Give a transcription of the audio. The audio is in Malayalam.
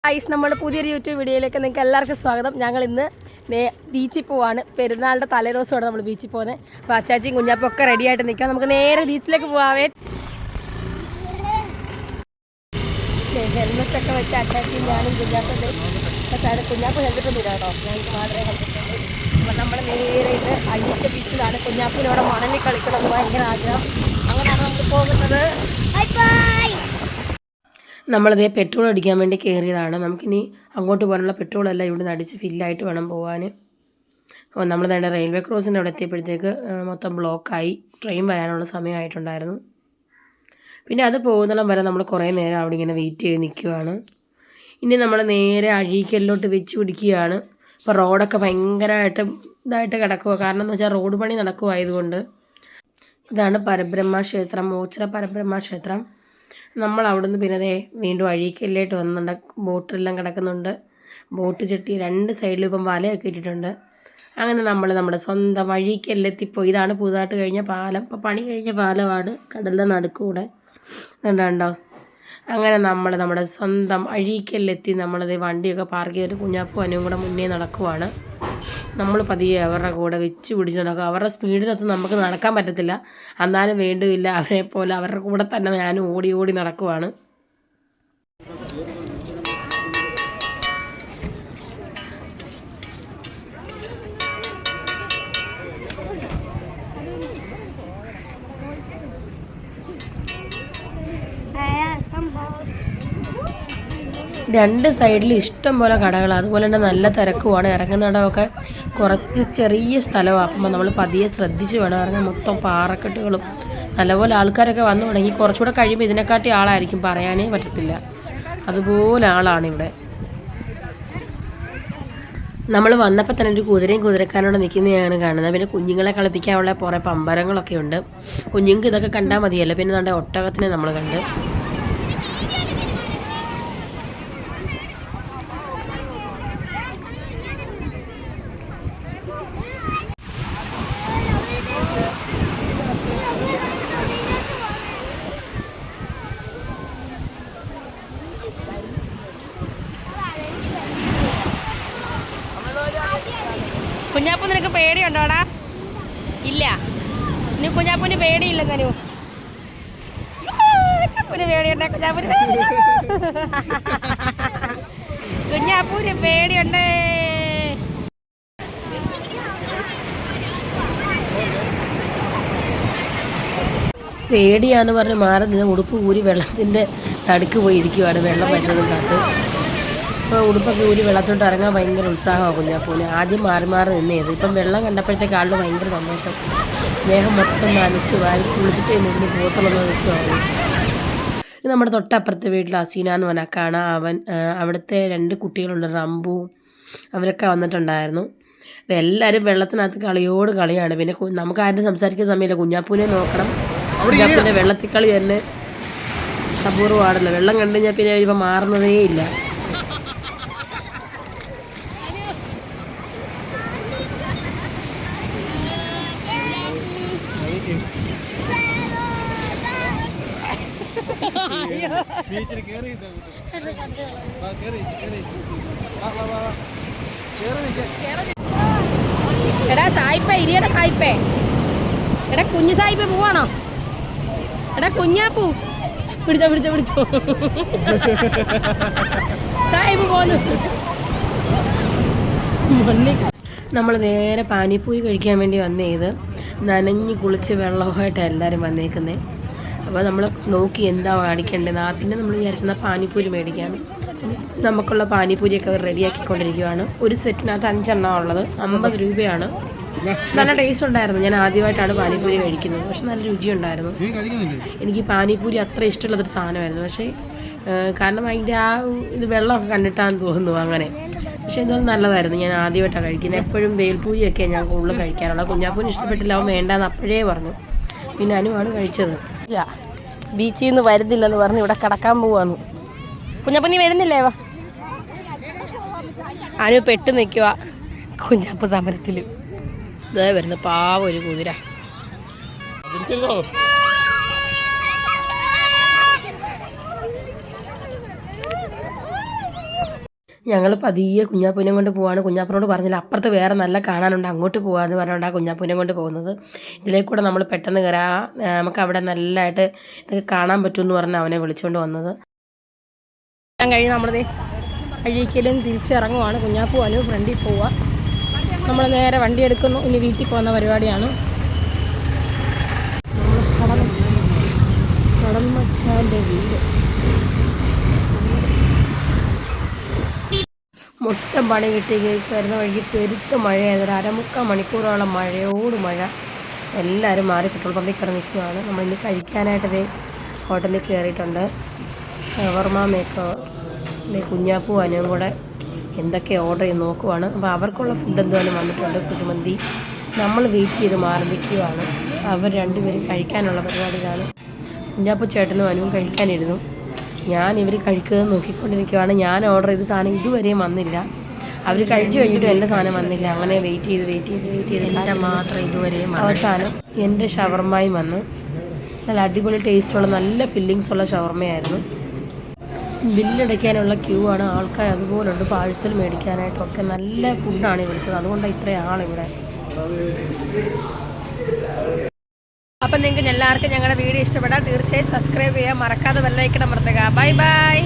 ഐസ് നമ്മുടെ പുതിയൊരു യൂട്യൂബ് വീഡിയോയിലേക്ക് നിങ്ങൾക്ക് എല്ലാവർക്കും സ്വാഗതം. ഞങ്ങൾ ഇന്ന് ബീച്ചിൽ പോവാണ്. പെരുന്നാളിൻ്റെ തലേദിവസമാണ് നമ്മൾ ബീച്ചിൽ പോകുന്നത്. അപ്പോൾ അച്ചാച്ചിയും കുഞ്ഞാപ്പം ഒക്കെ റെഡി ആയിട്ട് നിൽക്കാം. നമുക്ക് നേരെ ബീച്ചിലേക്ക് പോവാവേ. ഹെൽമെറ്റൊക്കെ വെച്ച് അച്ചാച്ചിയും ഞാനും കുഞ്ഞാപ്പം കുഞ്ഞാപ്പം ഹെൽമെറ്റൊന്നും ഇല്ല കേട്ടോ, ഞങ്ങൾക്ക് മാത്രമേ ഹെൽമെറ്റുള്ളൂ. അപ്പോൾ നമ്മൾ നേരെ ഇത് അഴിച്ച ബീച്ചിലാണ്. കുഞ്ഞാപ്പിനോടെ മണലിൽ കളിക്കണമെന്ന് ഭയങ്കര ആഗ്രഹം. അങ്ങനെയാണ് നമ്മൾ പോകുന്നത്. നമ്മളിതേ പെട്രോൾ അടിക്കാൻ വേണ്ടി കയറിയതാണ്. നമുക്കിനി അങ്ങോട്ട് പോകാനുള്ള പെട്രോളെല്ലാം ഇവിടെ നിന്ന് അടിച്ച് ഫില്ലായിട്ട് വേണം പോകാൻ. അപ്പോൾ നമ്മൾ തന്നെ റെയിൽവേ ക്രോസിൻ്റെ അവിടെ എത്തിയപ്പോഴത്തേക്ക് മൊത്തം ബ്ലോക്കായി. ട്രെയിൻ വരാനുള്ള സമയമായിട്ടുണ്ടായിരുന്നു. പിന്നെ അത് പോകുന്നിടം വരെ നമ്മൾ കുറേ നേരം അവിടെ ഇങ്ങനെ വെയിറ്റ് ചെയ്ത് നിൽക്കുകയാണ്. ഇനി നമ്മൾ നേരെ അഴീക്കലിലോട്ട് വെച്ച് പിടിക്കുകയാണ്. ഇപ്പോൾ റോഡൊക്കെ ഭയങ്കരമായിട്ട് ഇതായിട്ട് കിടക്കുക. കാരണം എന്ന് വെച്ചാൽ റോഡ് പണി നടക്കുമായതുകൊണ്ട്. ഇതാണ് പരബ്രഹ്മ ക്ഷേത്രം, ഓച്ചിറ പരബ്രഹ്മ ക്ഷേത്രം. നമ്മൾ അവിടുന്ന് പിന്നെ വീണ്ടും അഴീക്കലിലോട്ട് വന്നിട്ടുണ്ട്. ബോട്ടെല്ലാം കിടക്കുന്നുണ്ട്. ബോട്ട് ചെട്ടി രണ്ട് സൈഡിലും ഇപ്പം വലയൊക്കെ ഇട്ടിട്ടുണ്ട്. അങ്ങനെ നമ്മൾ നമ്മുടെ സ്വന്തം അഴീക്കലിലെത്തിപ്പോയി. ഇതാണ് പുതുതായിട്ട് കഴിഞ്ഞ പാലം. ഇപ്പോൾ പണി കഴിഞ്ഞ പാലമാണ്, കടലിൻ്റെ നടുക്കൂടെ കണ്ടോ. അങ്ങനെ നമ്മൾ നമ്മുടെ സ്വന്തം അഴീക്കലിലെത്തി. നമ്മളത് വണ്ടിയൊക്കെ പാർക്ക് ചെയ്തിട്ട് കുഞ്ഞാപ്പും അനുവും കൂടെ മുന്നേ നടക്കുവാണ്. നമ്മൾ പതിയെ അവരുടെ കൂടെ വെച്ച് പിടിച്ച് നടക്കും. അവരുടെ സ്പീഡിനൊന്നും നമുക്ക് നടക്കാൻ പറ്റത്തില്ല. എന്നാലും വേണ്ടുമില്ല, അവരെ പോലെ അവരുടെ കൂടെ തന്നെ ഞാൻ ഓടി ഓടി നടക്കുവാണ്. രണ്ട് സൈഡിൽ ഇഷ്ടം പോലെ കടകളാണ്. അതുപോലെ തന്നെ നല്ല തിരക്കുമാണ്. ഇറങ്ങുന്നിടമൊക്കെ കുറച്ച് ചെറിയ സ്ഥലമാണ്. അപ്പം നമ്മൾ പതിയെ ശ്രദ്ധിച്ച് വേണം ഇറങ്ങാൻ. മൊത്തം പാറക്കെട്ടുകളും നല്ലപോലെ ആൾക്കാരൊക്കെ വന്നു തുടങ്ങി. കുറച്ചുകൂടെ കഴിയുമ്പോൾ ഇതിനെക്കാട്ടി ആളായിരിക്കും, പറയാനേ പറ്റത്തില്ല. അതുപോലെ ആളാണ് ഇവിടെ. നമ്മൾ വന്നപ്പോൾ തന്നെ ഒരു കുതിരയും കുതിരക്കാരോട് നിൽക്കുന്നതാണ് കാണുന്നത്. പിന്നെ കുഞ്ഞുങ്ങളെ കളിപ്പിക്കാനുള്ള കുറേ പമ്പരങ്ങളൊക്കെ ഉണ്ട്. കുഞ്ഞുങ്ങൾക്ക് ഇതൊക്കെ കണ്ടാൽ മതിയല്ലോ. പിന്നെ നമ്മുടെ ഒട്ടകത്തിനെ നമ്മൾ കണ്ട്. കുഞ്ഞാപ്പു, നിനക്ക് പേടിയുണ്ടോടാ? ഇല്ല, ഇനി കുഞ്ഞാപ്പൂന് പേടിയില്ല. തനു കുഞ്ഞാപ്പൂന് പേടിയുണ്ടോ? കുഞ്ഞാപ്പൂന് പേടിയുണ്ടേ. പേടിയാന്ന് പറഞ്ഞ് മാറി നിന്ന് ഉടുപ്പ് ഊരി വെള്ളത്തിൻ്റെ നടുക്ക് പോയി ഇരിക്കുവാണ്. വെള്ളം വരുന്നതും കാത്ത് ഇപ്പോൾ ഉടുപ്പൊക്കെ ഊരി വെള്ളത്തോട്ട് ഇറങ്ങാൻ ഭയങ്കര ഉത്സാഹമാണ് കുഞ്ഞാപ്പൂന്. ആദ്യം മാറി മാറി നിന്നേത്. ഇപ്പം വെള്ളം കണ്ടപ്പോഴത്തേക്ക് ആളുടെ ഭയങ്കര സന്തോഷം. ദേഹം മൊത്തം നനച്ച് വാരി കുളിച്ചിട്ട് നിന്ന് പോത്തളന്ന് നിൽക്കുവാണ്. ഇത് നമ്മുടെ തൊട്ടപ്പുറത്തെ വീട്ടിൽ അസീന എന്ന് പറഞ്ഞാൽ കാണാം. അവിടുത്തെ 2 കുട്ടികളുണ്ട്, റംബുവും. അവരൊക്കെ വന്നിട്ടുണ്ടായിരുന്നു. അപ്പോൾ എല്ലാവരും വെള്ളത്തിനകത്ത് കളിയോട് കളിയാണ്. പിന്നെ നമുക്ക് ആരും സംസാരിക്കാൻ സമയമില്ല. കുഞ്ഞാപ്പൂനെ നോക്കണം. കുഞ്ഞാപ്പൂൻ്റെ വെള്ളത്തിൽ കളി തന്നെ അപൂർവമാണല്ലോ. വെള്ളം കണ്ടു കഴിഞ്ഞാൽ പിന്നെ ഇപ്പം മാറുന്നതേ ഇല്ല. എടാ സായിപ്പേ, ഇരിയടാ സായിപ്പേ. എടാ കുഞ്ഞു സായിപ്പേ പോവാണോ? എടാ കുഞ്ഞാപ്പൂ, പിടിച്ചോ പിടിച്ചോ പിടിച്ചോ. സായിപ്പ് പോന്നു. നമ്മൾ നേരെ പാനിപ്പൂരി കഴിക്കാൻ വേണ്ടി വന്നേത്. നനഞ്ഞ് കുളിച്ച് വെള്ളമായിട്ടാണ് എല്ലാവരും വന്നേക്കുന്നത്. അപ്പോൾ നമ്മൾ നോക്കി എന്താ മേടിക്കേണ്ടത്. പിന്നെ നമ്മൾ വിചാരിച്ചെന്നാൽ പാനിപ്പൂരി മേടിക്കാം. നമുക്കുള്ള പാനിപ്പൂരിയൊക്കെ അവർ റെഡിയാക്കിക്കൊണ്ടിരിക്കുകയാണ്. ഒരു സെറ്റിനകത്ത് 5 എണ്ണം ഉള്ളത്. 50 രൂപയാണ്. നല്ല ടേസ്റ്റ് ഉണ്ടായിരുന്നു. ഞാൻ ആദ്യമായിട്ടാണ് പാനിപ്പൂരി കഴിക്കുന്നത്. പക്ഷെ നല്ല രുചിയുണ്ടായിരുന്നു. എനിക്ക് പാനിപ്പൂരി അത്ര ഇഷ്ടമുള്ളതൊരു സാധനമായിരുന്നു. പക്ഷേ കാരണം അതിൻ്റെ ഇത് വെള്ളമൊക്കെ കണ്ടിട്ടാന്ന് തോന്നുന്നു അങ്ങനെ. പക്ഷേ എന്നാലും നല്ലതായിരുന്നു. ഞാൻ ആദ്യമായിട്ടാണ് കഴിക്കുന്നത്. എപ്പോഴും വേൽപ്പൂരിയൊക്കെ ഞാൻ കൂടുതൽ കഴിക്കാറുള്ളത്. കുഞ്ഞാപ്പൂന് ഇഷ്ടപ്പെട്ടില്ല, അവൻ വേണ്ടാന്ന് അപ്പോഴേ പറഞ്ഞു. പിന്നെ അനുവാണ് കഴിച്ചത്. ബീച്ചിൽ നിന്ന് വരുന്നില്ലെന്ന് പറഞ്ഞ് ഇവിടെ കിടക്കാൻ പോവാന്ന്. കുഞ്ഞാപ്പ നീ വരുന്നില്ലേ? അനു പെട്ട് നിൽക്കുക. കുഞ്ഞാപ്പ സമരത്തിൽ ഇതേ വരുന്നു. പാവം ഒരു കുതിര. ഞങ്ങൾ പതിയെ കുഞ്ഞാപ്പൂനെ കൊണ്ട് പോവാണ്. കുഞ്ഞാപ്പൂനോട് പറഞ്ഞില്ല അപ്പുറത്ത് വേറെ നല്ല കാണാനുണ്ട്, അങ്ങോട്ട് പോകാമെന്ന് പറഞ്ഞുകൊണ്ട് ആ കുഞ്ഞാപ്പൂനെ കൊണ്ട് പോകുന്നത്. ഇതിലേക്കൂടെ നമ്മൾ പെട്ടെന്ന് കയറാം, നമുക്ക് അവിടെ നല്ലതായിട്ട് ഇതൊക്കെ കാണാൻ പറ്റുമെന്ന് പറഞ്ഞ് അവനെ വിളിച്ചുകൊണ്ട് വന്നത്. കഴിഞ്ഞ് നമ്മളിത് അഴീക്കലും തിരിച്ചിറങ്ങുവാണ്. കുഞ്ഞാപ്പൂ അനു ഫ്രണ്ടിൽ പോവുക. നമ്മൾ നേരെ വണ്ടി എടുക്കുന്നു. ഇനി വീട്ടിൽ പോകുന്ന പരിപാടിയാണ്. നമ്മൾ കടമ്മച്ചാൻ്റെ വീട് മൊത്തം പണി കിട്ടി കേസ്. വരുന്ന വഴിക്ക് പെരുത്ത മഴയായത്, ഒരു അരമുക്കാൽ മണിക്കൂറോളം മഴയോട് മഴ. എല്ലാവരും മാറി പെട്രോൾ പമ്പിൽ കിടന്ന് നിൽക്കുകയാണ്. നമ്മളിന്ന് കഴിക്കാനായിട്ടത് ഹോട്ടലിൽ കയറിയിട്ടുണ്ട്. ഷവർമ മേക്കർ കുഞ്ഞാപ്പൂ അനുവും കൂടെ എന്തൊക്കെ ഓർഡർ ചെയ്ത് നോക്കുവാണ്. അപ്പോൾ അവർക്കുള്ള ഫുഡ് എന്തായാലും വന്നിട്ടുണ്ട്, കുഴിമന്തി. നമ്മൾ വെയിറ്റ് ചെയ്ത് മാറി നിൽക്കുകയാണ്. അവർ രണ്ടുപേരും കഴിക്കാനുള്ള പരിപാടിയിലാണ്. കുഞ്ഞാപ്പൂ ചേട്ടനും അനുവും കഴിക്കാനിരുന്നു. ഞാൻ ഇവർ കഴിക്കുന്നത് നോക്കിക്കൊണ്ടിരിക്കുകയാണ്. ഞാൻ ഓർഡർ ചെയ്ത സാധനം ഇതുവരെയും വന്നില്ല. അവർ കഴിച്ചു കഴിഞ്ഞിട്ടും എൻ്റെ സാധനം വന്നില്ല. അങ്ങനെ വെയിറ്റ് ചെയ്ത് എൻ്റെ മാത്രം ഇതുവരെയും. അവസാനം എൻ്റെ ഷവർമ്മയും വന്നു. നല്ല അടിപൊളി ടേസ്റ്റുള്ള നല്ല ഫില്ലിങ്സ് ഉള്ള ഷവർമ്മയായിരുന്നു. ബില്ലടയ്ക്കാനുള്ള ക്യൂ ആണ്, ആൾക്കാർ അതുപോലുണ്ട്. പാഴ്സൽ മേടിക്കാനായിട്ടൊക്കെ നല്ല ഫുഡാണ് ഇവിടുത്തെ, അതുകൊണ്ടാണ് ഇത്രയും ആളിവിടെ. അപ്പം നിങ്ങൾക്ക് എല്ലാവർക്കും ഞങ്ങളുടെ വീഡിയോ ഇഷ്ടപ്പെട്ടാൽ തീർച്ചയായും സബ്സ്ക്രൈബ് ചെയ്യുക, മറക്കാതെ ബെല്ലൈക്കൺ അമർത്തുക. Bye bye.